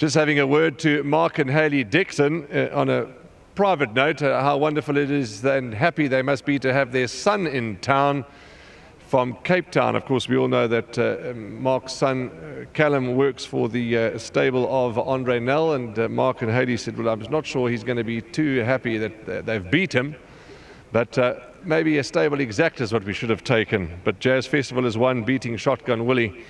Just having a word to Mark and Hayley Dixon on a private note, how wonderful it is and happy they must be to have their son in town from Cape Town. Of course, we all know that Mark's son, Callum, works for the stable of Andre Nel, and Mark and Hayley said, well, I'm not sure he's going to be too happy that they've beat him, but maybe a stable exact is what we should have taken. But Jazz Festival is one, beating Shotgun Willie.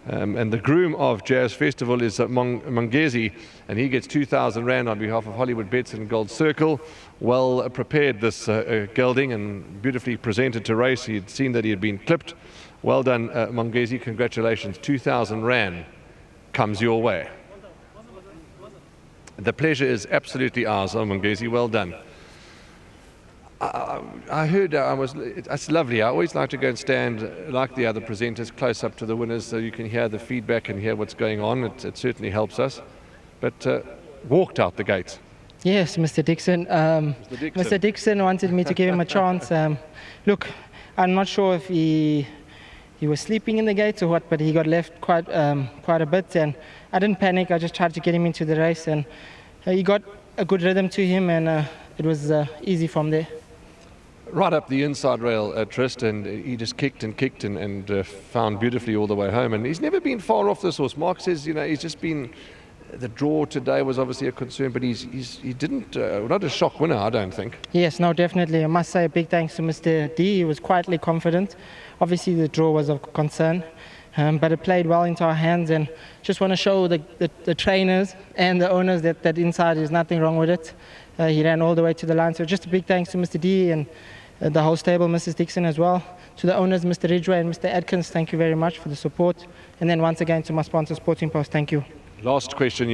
And the groom of Jazz Festival is Mongezi, and he gets 2,000 Rand on behalf of Hollywoodbets and Gold Circle. Well prepared, this gelding, and beautifully presented to race. He had seen that he had been clipped. Well done, Mongezi. Congratulations. 2,000 Rand comes your way. The pleasure is absolutely ours, Mongezi. Well done. I heard it's lovely. I always like to go and stand like the other presenters close up to the winners so you can hear the feedback and hear what's going on. It certainly helps us. But walked out the gates. Yes, Mr. Dixon. Mr. Dixon wanted me to give him a chance. Look, I'm not sure if he was sleeping in the gates or what, but he got left quite a bit, and I didn't panic. I just tried to get him into the race, and he got a good rhythm to him, and it was easy from there. Right up the inside rail, Trist, and he just kicked and found beautifully all the way home. And he's never been far off this horse. Mark says, he's just been. The draw today was obviously a concern, but he didn't. Not a shock winner, I don't think. Yes, no, definitely. I must say a big thanks to Mr. D. He was quietly confident. Obviously, the draw was of concern, but it played well into our hands. And just want to show the trainers and the owners that inside is nothing wrong with it. He ran all the way to the line. So just a big thanks to Mr. D and the whole stable, Mrs. Dixon as well. To the owners, Mr. Ridgway and Mr. Adkins, thank you very much for the support. And then once again to my sponsor, Sporting Post, thank you. Last question,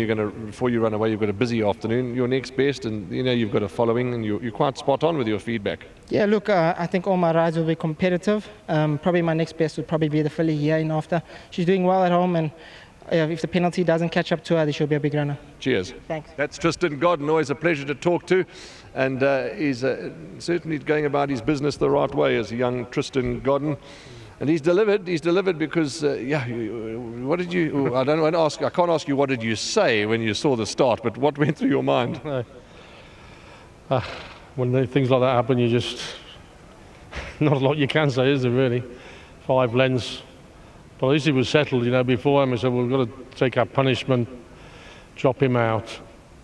before you run away, you've got a busy afternoon. Your next best, and you've got a following, and you're quite spot on with your feedback. Yeah, look, I think all my rides will be competitive. Probably my next best would probably be the filly here in after. She's doing well at home, and if the penalty doesn't catch up to her, then she'll be a big runner. Cheers. Thanks. That's Tristan Godden, always a pleasure to talk to, and he's certainly going about his business the right way as a young Tristan Godden. And he's delivered because, what did you, I can't ask you what did you say when you saw the start, but what went through your mind? When things like that happen, you just, not a lot you can say, is there really? 5 lengths. But at least he was settled, before him. We said, we've got to take our punishment, drop him out,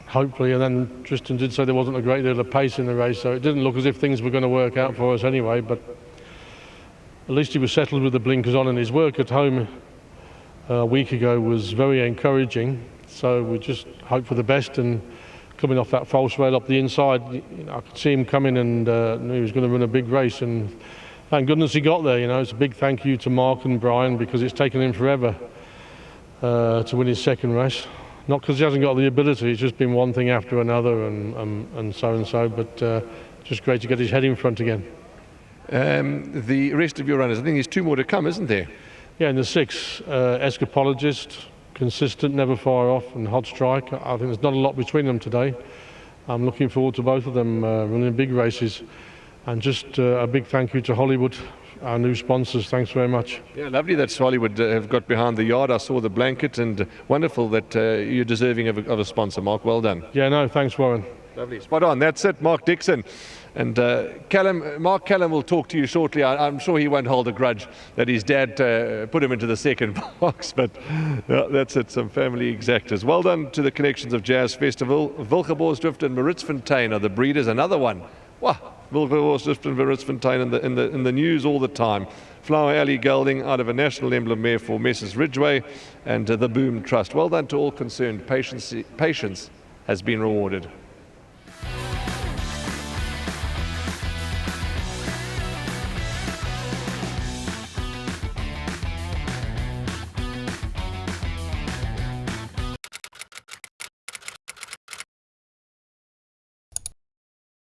hopefully. And then Tristan did say there wasn't a great deal of pace in the race, so it didn't look as if things were going to work out for us anyway. But at least he was settled with the blinkers on, and his work at home a week ago was very encouraging. So we just hope for the best, and coming off that false rail up the inside, I could see him coming, and knew he was going to run a big race, and thank goodness he got there. It's a big thank you to Mark and Brian, because it's taken him forever to win his second race. Not because he hasn't got the ability, it's just been one thing after another, and so, but just great to get his head in front again. The rest of your runners, I think there's 2 more to come, isn't there? Yeah, in the 6, Escapologist, consistent, never far off, and Hot Strike. I think there's not a lot between them today. I'm looking forward to both of them running big races. And just a big thank you to Hollywood, our new sponsors. Thanks very much. Yeah, lovely that Hollywood have got behind the yard. I saw the blanket, and wonderful that you're deserving of a sponsor, Mark. Well done. Yeah, no, thanks, Warren. Lovely. Spot on. That's it, Mark Dixon. And Mark Callum will talk to you shortly. I'm sure he won't hold a grudge that his dad put him into the second box, but that's it, some family exactors. Well done to the connections of Jazz Festival. Wilgeborgsdrift and Maritzfontein are the breeders. Another one. Wow, Wilgeborgsdrift and Maritzfontein in the news all the time. Flower Alley gelding out of a national emblem mare for Messrs. Ridgway and the Boom Trust. Well done to all concerned. Patience has been rewarded.